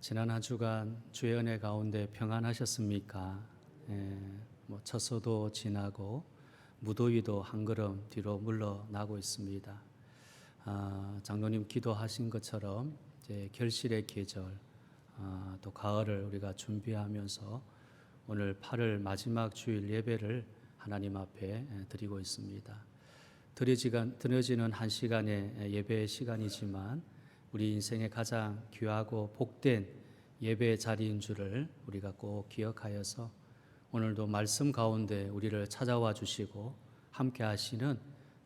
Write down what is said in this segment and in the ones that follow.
지난 한 주간 주의 은혜 가운데 평안하셨습니까? 첫 소도 지나고 무더위도 한 걸음 뒤로 물러나고 있습니다. 장로님 기도하신 것처럼 이제 결실의 계절, 또 가을을 우리가 준비하면서 오늘 8월 마지막 주일 예배를 하나님 앞에 드리고 있습니다. 드려지는 한 시간의 예배의 시간이지만 우리 인생의 가장 귀하고 복된 예배의 자리인 줄을 우리가 꼭 기억하여서 오늘도 말씀 가운데 우리를 찾아와 주시고 함께 하시는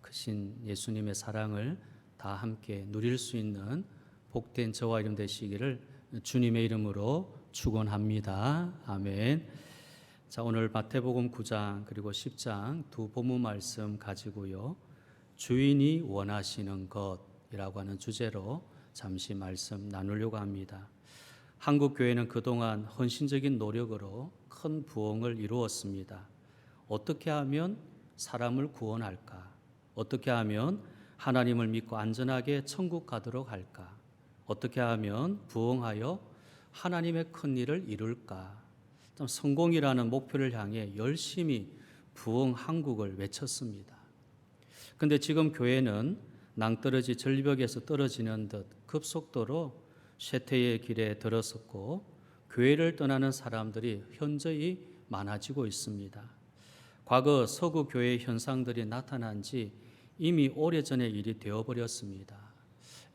크신 예수님의 사랑을 다 함께 누릴 수 있는 복된 저와 이름 되시기를 주님의 이름으로 축원합니다. 아멘. 자, 오늘 마태복음 9장 그리고 10장 두 본문 말씀 가지고요. 주인이 원하시는 것이라고 하는 주제로 잠시 말씀 나누려고 합니다. 한국 교회는 그동안 헌신적인 노력으로 큰 부흥을 이루었습니다. 어떻게 하면 사람을 구원할까? 어떻게 하면 하나님을 믿고 안전하게 천국 가도록 할까? 어떻게 하면 부흥하여 하나님의 큰 일을 이룰까? 성공이라는 목표를 향해 열심히 부흥 한국을 외쳤습니다. 그런데 지금 교회는 낭떠러지 절벽에서 떨어지는 듯 급속도로 쇠퇴의 길에 들어섰고 교회를 떠나는 사람들이 현저히 많아지고 있습니다. 과거 서구 교회의 현상들이 나타난 지 이미 오래전의 일이 되어버렸습니다.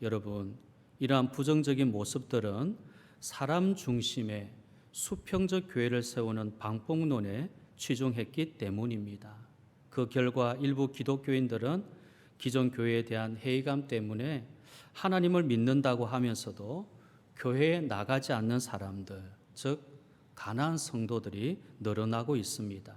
여러분, 이러한 부정적인 모습들은 사람 중심의 수평적 교회를 세우는 방법론에 취중했기 때문입니다. 그 결과 일부 기독교인들은 기존 교회에 대한 회의감 때문에 하나님을 믿는다고 하면서도 교회에 나가지 않는 사람들, 즉 가난한 성도들이 늘어나고 있습니다.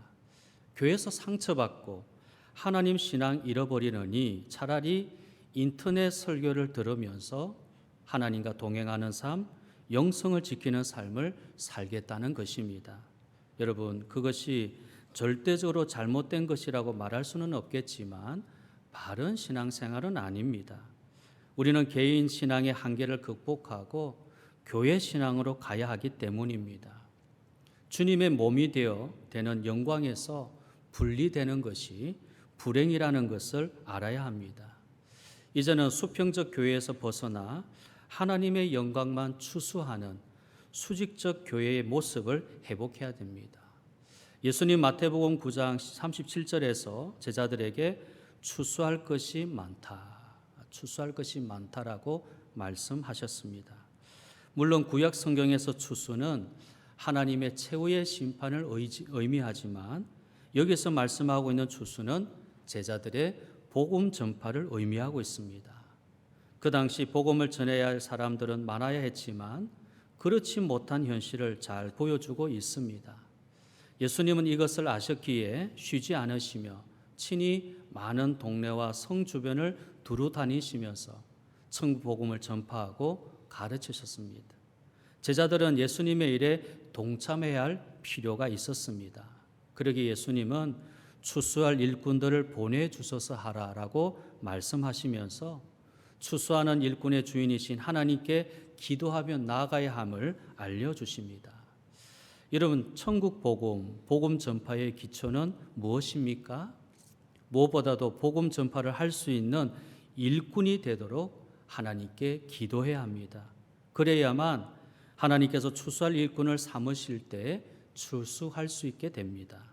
교회에서 상처받고 하나님 신앙 잃어버리느니 차라리 인터넷 설교를 들으면서 하나님과 동행하는 삶, 영성을 지키는 삶을 살겠다는 것입니다. 여러분, 그것이 절대적으로 잘못된 것이라고 말할 수는 없겠지만 바른 신앙생활은 아닙니다. 우리는 개인 신앙의 한계를 극복하고 교회 신앙으로 가야 하기 때문입니다. 주님의 몸이 되는 영광에서 분리되는 것이 불행이라는 것을 알아야 합니다. 이제는 수평적 교회에서 벗어나 하나님의 영광만 추수하는 수직적 교회의 모습을 회복해야 됩니다. 예수님 마태복음 9장 37절에서 제자들에게 추수할 것이 많다라고 말씀하셨습니다. 물론 구약 성경에서 추수는 하나님의 최후의 심판을 의미하지만 여기서 말씀하고 있는 추수는 제자들의 복음 전파를 의미하고 있습니다. 그 당시 복음을 전해야 할 사람들은 많아야 했지만 그렇지 못한 현실을 잘 보여주고 있습니다. 예수님은 이것을 아셨기에 쉬지 않으시며 친히 많은 동네와 성 주변을 두루 다니시면서 천국 복음을 전파하고 가르치셨습니다. 제자들은 예수님의 일에 동참해야 할 필요가 있었습니다. 그러기에 예수님은 추수할 일꾼들을 보내주셔서 하라라고 말씀하시면서 추수하는 일꾼의 주인이신 하나님께 기도하며 나아가야 함을 알려주십니다. 여러분, 천국 복음 전파의 기초는 무엇입니까? 무엇보다도 복음 전파를 할 수 있는 일꾼이 되도록 하나님께 기도해야 합니다. 그래야만 하나님께서 추수할 일꾼을 삼으실 때 추수할 수 있게 됩니다.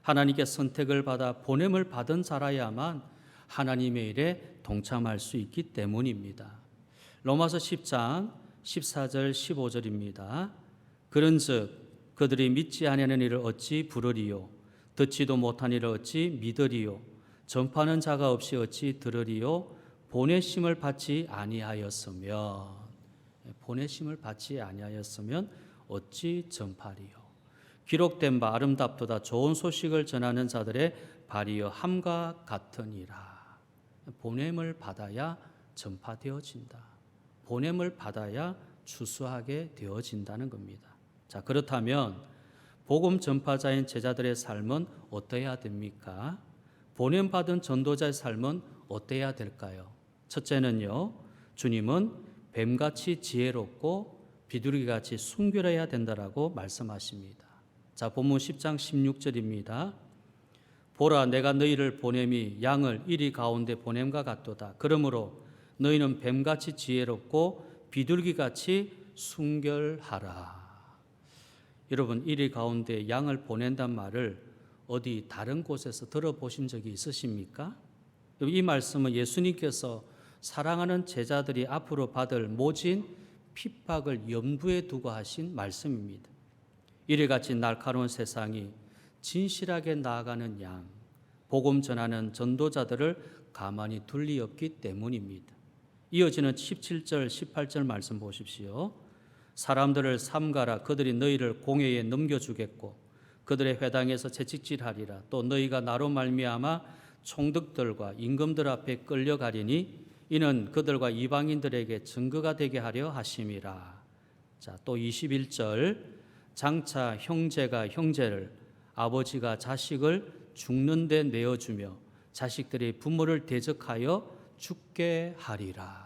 하나님께 선택을 받아 보냄을 받은 자라야만 하나님의 일에 동참할 수 있기 때문입니다. 로마서 10장 14절 15절입니다. 그런즉 그들이 믿지 아니하는 일을 어찌 부르리요? 듣지도 못한 일을 어찌 믿으리요? 전파하는 자가 없이 어찌 들으리요? 보내심을 받지 아니하였으면 어찌 전파리요? 기록된 바 아름답도다 좋은 소식을 전하는 자들의 발이여 함과 같으니라. 보냄을 받아야 전파되어진다. 보냄을 받아야 추수하게 되어진다는 겁니다. 자, 그렇다면 복음 전파자인 제자들의 삶은 어떠해야 됩니까? 보냄받은 전도자의 삶은 어떠해야 될까요? 첫째는요, 주님은 뱀같이 지혜롭고 비둘기같이 순결해야 된다라고 말씀하십니다. 자, 본문 10장 16절입니다. 보라, 내가 너희를 보냄이 양을 이리 가운데 보냄과 같도다. 그러므로 너희는 뱀같이 지혜롭고 비둘기같이 순결하라. 여러분, 이리 가운데 양을 보낸단 말을 어디 다른 곳에서 들어보신 적이 있으십니까? 이 말씀은 예수님께서 사랑하는 제자들이 앞으로 받을 모진 핍박을 염두에 두고 하신 말씀입니다. 이래같이 날카로운 세상이 진실하게 나아가는 양, 복음 전하는 전도자들을 가만히 둘 리 없기 때문입니다. 이어지는 17절, 18절 말씀 보십시오. 사람들을 삼가라. 그들이 너희를 공회에 넘겨주겠고 그들의 회당에서 채찍질하리라. 또 너희가 나로 말미암아 총독들과 임금들 앞에 끌려가리니 이는 그들과 이방인들에게 증거가 되게 하려 하심이라. 자, 또 21절, 장차 형제가 형제를, 아버지가 자식을 죽는 데 내어주며 자식들이 부모를 대적하여 죽게 하리라.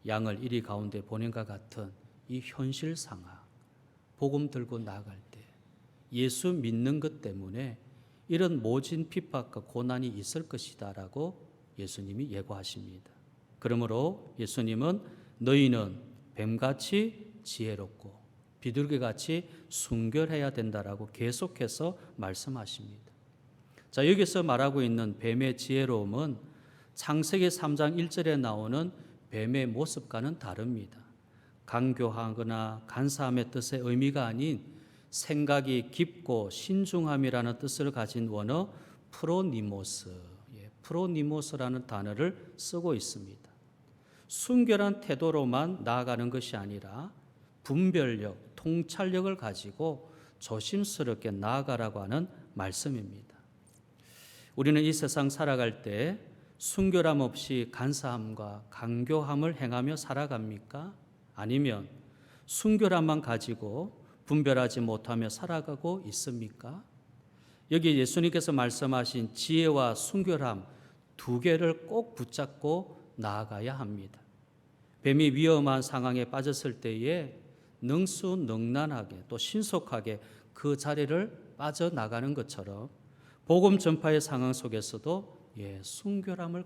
양을 이리 가운데 보낸과 같은 이 현실 상황, 복음 들고 나아갈 때 예수 믿는 것 때문에 이런 모진 핍박과 고난이 있을 것이다라고 예수님이 예고하십니다. 그러므로 예수님은 너희는 뱀같이 지혜롭고 비둘기같이 순결해야 된다라고 계속해서 말씀하십니다. 자, 여기서 말하고 있는 뱀의 지혜로움은 창세기 3장 1절에 나오는 뱀의 모습과는 다릅니다. 강교하거나 간사함의 뜻의 의미가 아닌 생각이 깊고 신중함이라는 뜻을 가진 원어 프로니모스, 프로니모스라는 단어를 쓰고 있습니다. 순결한 태도로만 나아가는 것이 아니라 분별력, 통찰력을 가지고 조심스럽게 나아가라고 하는 말씀입니다. 우리는 이 세상 살아갈 때 순결함 없이 간사함과 강교함을 행하며 살아갑니까? 아니면 순결함만 가지고 분별하지 못하며 살아가고 있습니까? 여기 예수님께서 말씀하신 지혜와 순결함 두 개를 꼭 붙잡고 나아가야 합니다. 뱀이 위험한 상황에 빠졌을 때에 능수능란하게 또 신속하게 그 자리를 빠져나가는 것처럼 복음 전파의 상황 속에서도 순결함을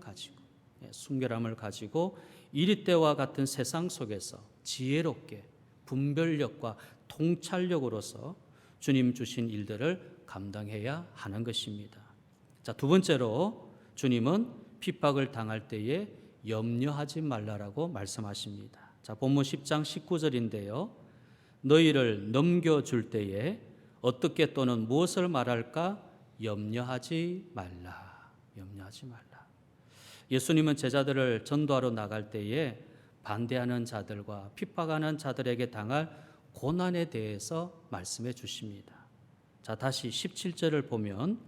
가지고 이리 때와 같은 세상 속에서 지혜롭게 분별력과 통찰력으로서 주님 주신 일들을 감당해야 하는 것입니다. 자, 두 번째로 주님은 핍박을 당할 때에 염려하지 말라라고 말씀하십니다. 자, 본문 10장 19절인데요. 너희를 넘겨줄 때에 어떻게 또는 무엇을 말할까 염려하지 말라. 염려하지 말라. 예수님은 제자들을 전도하러 나갈 때에 반대하는 자들과 핍박하는 자들에게 당할 고난에 대해서 말씀해 주십니다. 자, 다시 17절을 보면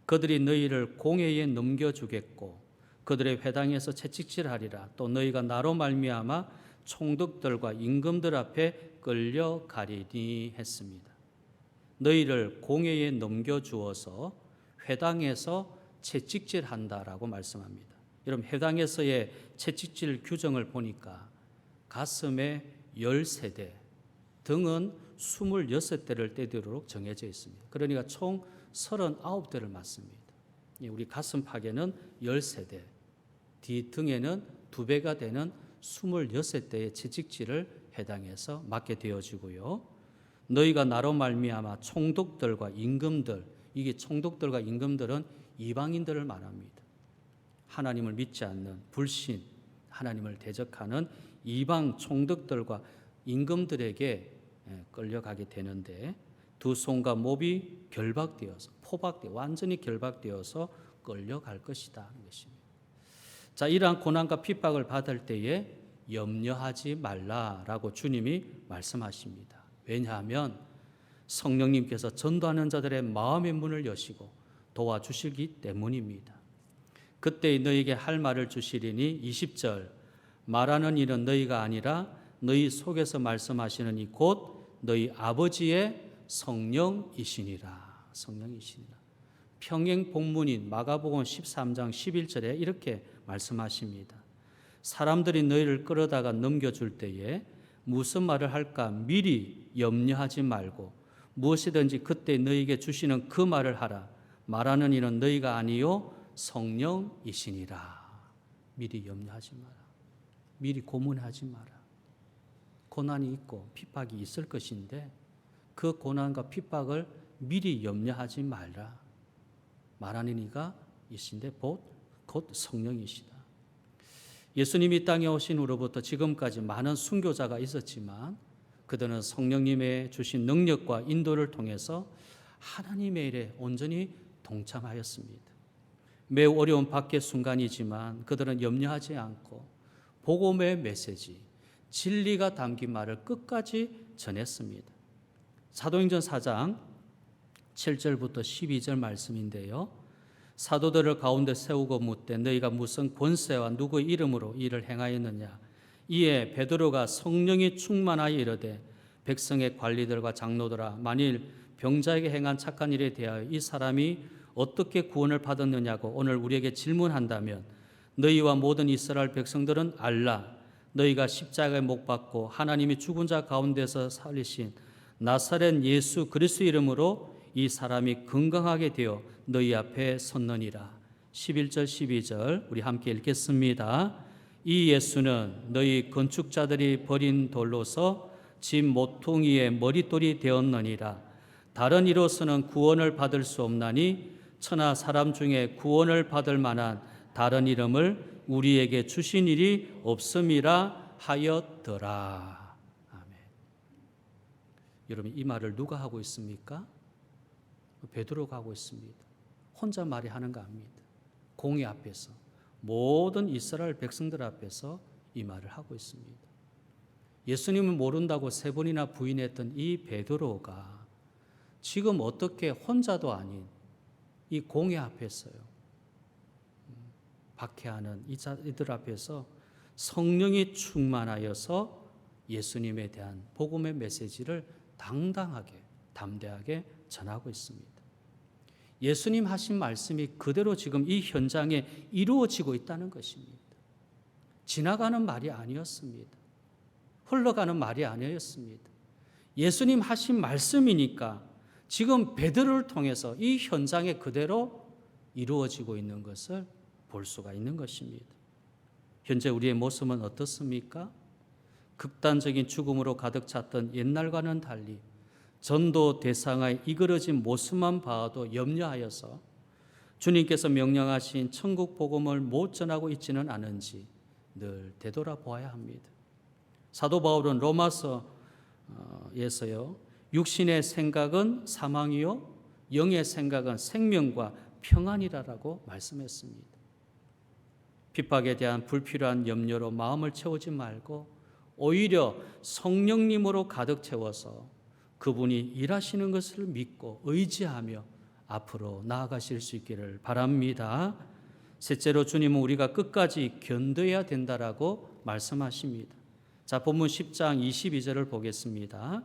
그들이 너희를 공회에 넘겨주겠고 그들의 회당에서 채찍질하리라. 또 너희가 나로 말미암아 총독들과 임금들 앞에 끌려가리니 했습니다. 너희를 공회에 넘겨주어서 회당에서 채찍질한다라고 말씀합니다. 여러분, 회당에서의 채찍질 규정을 보니까 가슴에 10세대, 등은 26대를 때리도록 정해져 있습니다. 그러니까 총 39대를 맞습니다. 우리 가슴 파괴는 10세대, 뒤등에는 2배가 되는 26대의 채찍질을 해당해서 맞게 되어지고요. 너희가 나로 말미암아 총독들과 임금들, 이게 총독들과 임금들은 이방인들을 말합니다. 하나님을 믿지 않는 불신, 하나님을 대적하는 이방 총독들과 임금들에게 끌려가게 되는데 두 손과 목이 결박되어서 완전히 결박되어서 끌려갈 것이다 하는 것입니다. 자, 이러한 고난과 핍박을 받을 때에 염려하지 말라라고 주님이 말씀하십니다. 왜냐하면 성령님께서 전도하는 자들의 마음의 문을 여시고 도와주시기 때문입니다. 그때 너희에게 할 말을 주시리니 20절 말하는 이는 너희가 아니라 너희 속에서 말씀하시는 이 곧 너희 아버지의 성령이시니라. 성령이시니라. 평행 본문인 마가복음 13장 11절에 이렇게 말씀하십니다. 사람들이 너희를 끌어다가 넘겨줄 때에 무슨 말을 할까 미리 염려하지 말고 무엇이든지 그때 너희에게 주시는 그 말을 하라. 말하는 이는 너희가 아니요 성령이시니라. 미리 염려하지 마라. 미리 고문하지 마라. 고난이 있고 핍박이 있을 것인데 그 고난과 핍박을 미리 염려하지 말라. 말하는 이가 이신데 곧 성령이시다. 예수님이 이 땅에 오신 후로부터 지금까지 많은 순교자가 있었지만 그들은 성령님의 주신 능력과 인도를 통해서 하나님의 일에 온전히 동참하였습니다. 매우 어려운 박해 순간이지만 그들은 염려하지 않고 복음의 메시지, 진리가 담긴 말을 끝까지 전했습니다. 사도행전 4장 7절부터 12절 말씀인데요. 사도들을 가운데 세우고 묻되 너희가 무슨 권세와 누구의 이름으로 일을 행하였느냐. 이에 베드로가 성령이 충만하여 이르되 백성의 관리들과 장로들아 만일 병자에게 행한 착한 일에 대하여 이 사람이 어떻게 구원을 받았느냐고 오늘 우리에게 질문한다면 너희와 모든 이스라엘 백성들은 알라. 너희가 십자가에 못 박고 하나님이 죽은 자 가운데서 살리신 나사렛 예수 그리스도 이름으로 이 사람이 건강하게 되어 너희 앞에 섰느니라. 11절 12절 우리 함께 읽겠습니다. 이 예수는 너희 건축자들이 버린 돌로서 집 모퉁이의 머릿돌이 되었느니라. 다른 이로서는 구원을 받을 수 없나니 천하 사람 중에 구원을 받을 만한 다른 이름을 우리에게 주신 일이 없음이라 하였더라. 아멘. 여러분 이 말을 누가 하고 있습니까? 베드로가 하고 있습니다. 혼자 말이 하는가 합니다. 공회 앞에서 모든 이스라엘 백성들 앞에서 이 말을 하고 있습니다. 예수님을 모른다고 3번이나 부인했던 이 베드로가 지금 어떻게 혼자도 아닌 이 공회 앞에서요. 박해하는 이들 앞에서 성령이 충만하여서 예수님에 대한 복음의 메시지를 당당하게 담대하게 전하고 있습니다. 예수님 하신 말씀이 그대로 지금 이 현장에 이루어지고 있다는 것입니다. 지나가는 말이 아니었습니다. 흘러가는 말이 아니었습니다. 예수님 하신 말씀이니까 지금 베드로를 통해서 이 현장에 그대로 이루어지고 있는 것을 볼 수가 있는 것입니다. 현재 우리의 모습은 어떻습니까? 극단적인 죽음으로 가득 찼던 옛날과는 달리 전도 대상에 이끌어진 모습만 봐도 염려하여서 주님께서 명령하신 천국 복음을 못 전하고 있지는 않은지 늘 되돌아보아야 합니다. 사도 바울은 로마서에서요. 육신의 생각은 사망이요 영의 생각은 생명과 평안이라고 말씀했습니다. 핍박에 대한 불필요한 염려로 마음을 채우지 말고 오히려 성령님으로 가득 채워서 그분이 일하시는 것을 믿고 의지하며 앞으로 나아가실 수 있기를 바랍니다. 셋째로 주님은 우리가 끝까지 견뎌야 된다라고 말씀하십니다. 자, 본문 10장 22절을 보겠습니다.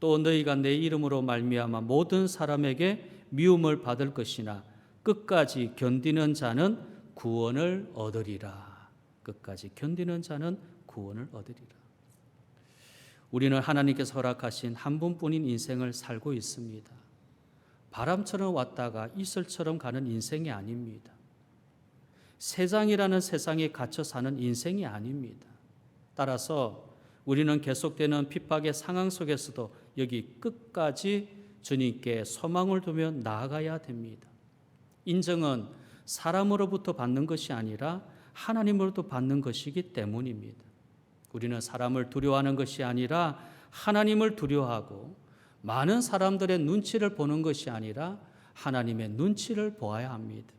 또 너희가 내 이름으로 말미암아 모든 사람에게 미움을 받을 것이나 끝까지 견디는 자는 구원을 얻으리라. 끝까지 견디는 자는 구원을 얻으리라. 우리는 하나님께서 허락하신 한 분뿐인 인생을 살고 있습니다. 바람처럼 왔다가 이슬처럼 가는 인생이 아닙니다. 세상이라는 세상에 갇혀 사는 인생이 아닙니다. 따라서 우리는 계속되는 핍박의 상황 속에서도 여기 끝까지 주님께 소망을 두며 나아가야 됩니다. 인정은 사람으로부터 받는 것이 아니라 하나님으로부터 받는 것이기 때문입니다. 우리는 사람을 두려워하는 것이 아니라 하나님을 두려워하고 많은 사람들의 눈치를 보는 것이 아니라 하나님의 눈치를 보아야 합니다.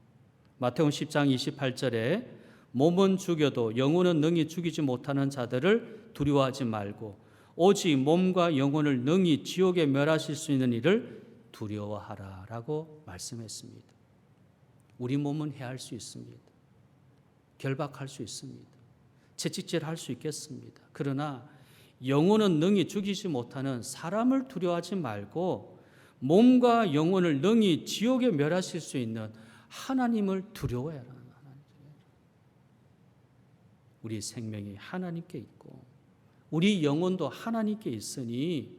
마태복음 10장 28절에 몸은 죽여도 영혼은 능히 죽이지 못하는 자들을 두려워하지 말고 오직 몸과 영혼을 능히 지옥에 멸하실 수 있는 일을 두려워하라라고 말씀했습니다. 우리 몸은 해할 수 있습니다. 결박할 수 있습니다. 채찍질할 수 있겠습니다. 그러나 영혼은 능히 죽이지 못하는 사람을 두려워하지 말고 몸과 영혼을 능히 지옥에 멸하실 수 있는 하나님을 두려워해라. 우리 생명이 하나님께 있고 우리 영혼도 하나님께 있으니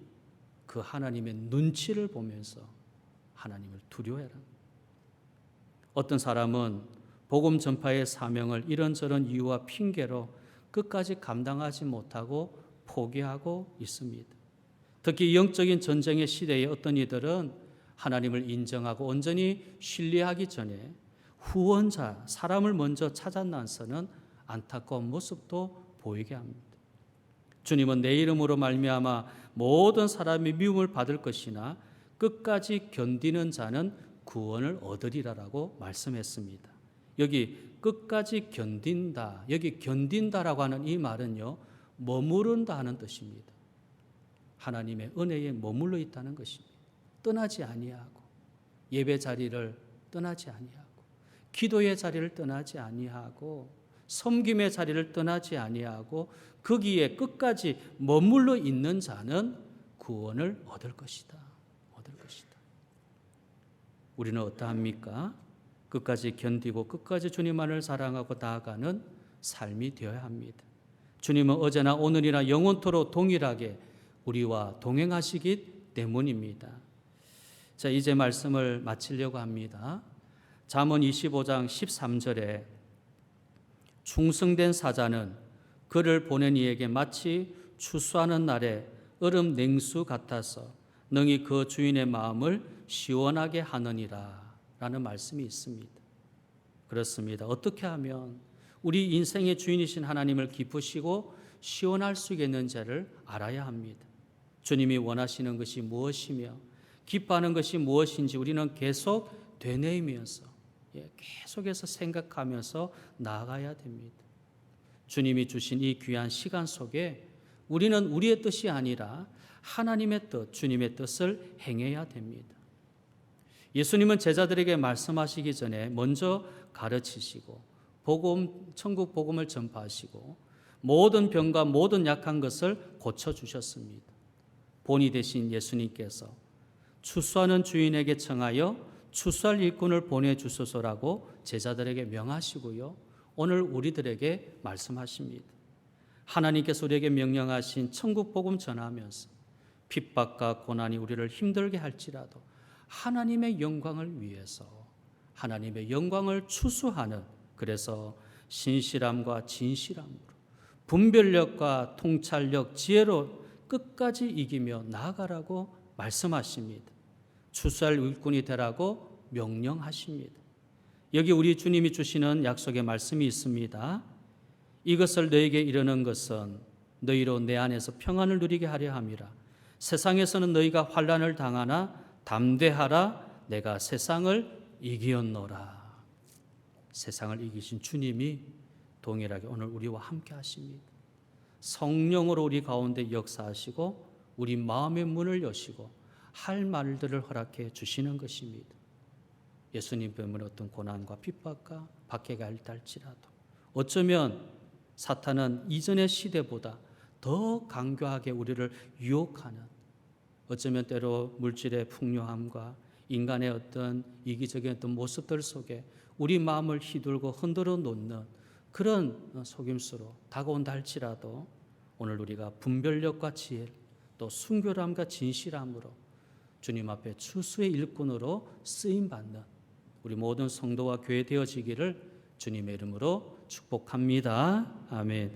그 하나님의 눈치를 보면서 하나님을 두려워해라. 어떤 사람은 복음 전파의 사명을 이런저런 이유와 핑계로 끝까지 감당하지 못하고 포기하고 있습니다. 특히 영적인 전쟁의 시대에 어떤 이들은 하나님을 인정하고 온전히 신뢰하기 전에 후원자, 사람을 먼저 찾아 나서는 안타까운 모습도 보이게 합니다. 주님은 내 이름으로 말미암아 모든 사람이 미움을 받을 것이나 끝까지 견디는 자는 구원을 얻으리라라고 말씀했습니다. 여기 끝까지 견딘다, 여기 견딘다라고 하는 이 말은요, 머무른다 하는 뜻입니다. 하나님의 은혜에 머물러 있다는 것입니다. 떠나지 아니하고, 예배 자리를 떠나지 아니하고, 기도의 자리를 떠나지 아니하고, 섬김의 자리를 떠나지 아니하고, 거기에 끝까지 머물러 있는 자는 구원을 얻을 것이다. 얻을 것이다. 우리는 어떠합니까? 끝까지 견디고 끝까지 주님만을 사랑하고 나아가는 삶이 되어야 합니다. 주님은 어제나 오늘이나 영원토록 동일하게 우리와 동행하시기 때문입니다. 자, 이제 말씀을 마치려고 합니다. 잠언 25장 13절에 충성된 사자는 그를 보낸 이에게 마치 추수하는 날에 얼음 냉수 같아서 능히 그 주인의 마음을 시원하게 하느니라 라는 말씀이 있습니다. 그렇습니다. 어떻게 하면 우리 인생의 주인이신 하나님을 기쁘시고 시원할 수 있는지를 알아야 합니다. 주님이 원하시는 것이 무엇이며 기뻐하는 것이 무엇인지 우리는 계속 되뇌이면서 계속해서 생각하면서 나아가야 됩니다. 주님이 주신 이 귀한 시간 속에 우리는 우리의 뜻이 아니라 하나님의 뜻, 주님의 뜻을 행해야 됩니다. 예수님은 제자들에게 말씀하시기 전에 먼저 가르치시고 천국 복음을 전파하시고 모든 병과 모든 약한 것을 고쳐주셨습니다. 본이 되신 예수님께서 추수하는 주인에게 청하여 추수할 일꾼을 보내주소서라고 제자들에게 명하시고요. 오늘 우리들에게 말씀하십니다. 하나님께서 우리에게 명령하신 천국 복음 전하면서 핍박과 고난이 우리를 힘들게 할지라도 하나님의 영광을 위해서 하나님의 영광을 추수하는, 그래서 신실함과 진실함으로 분별력과 통찰력, 지혜로 끝까지 이기며 나아가라고 말씀하십니다. 추수할 일꾼이 되라고 명령하십니다. 여기 우리 주님이 주시는 약속의 말씀이 있습니다. 이것을 너에게 이르는 것은 너희로 내 안에서 평안을 누리게 하려 함이라. 세상에서는 너희가 환난을 당하나 담대하라. 내가 세상을 이기었노라. 세상을 이기신 주님이 동일하게 오늘 우리와 함께 하십니다. 성령으로 우리 가운데 역사하시고 우리 마음의 문을 여시고 할 말들을 허락해 주시는 것입니다. 예수님 때문에 어떤 고난과 핍박과 박해가 일달지라도 어쩌면 사탄은 이전의 시대보다 더 강교하게 우리를 유혹하는, 어쩌면 때로 물질의 풍요함과 인간의 어떤 이기적인 어떤 모습들 속에 우리 마음을 휘둘고 흔들어 놓는 그런 속임수로 다가온다 할지라도 오늘 우리가 분별력과 지혜 또 순결함과 진실함으로 주님 앞에 추수의 일꾼으로 쓰임받는 우리 모든 성도와 교회 되어지기를 주님의 이름으로 축복합니다. 아멘.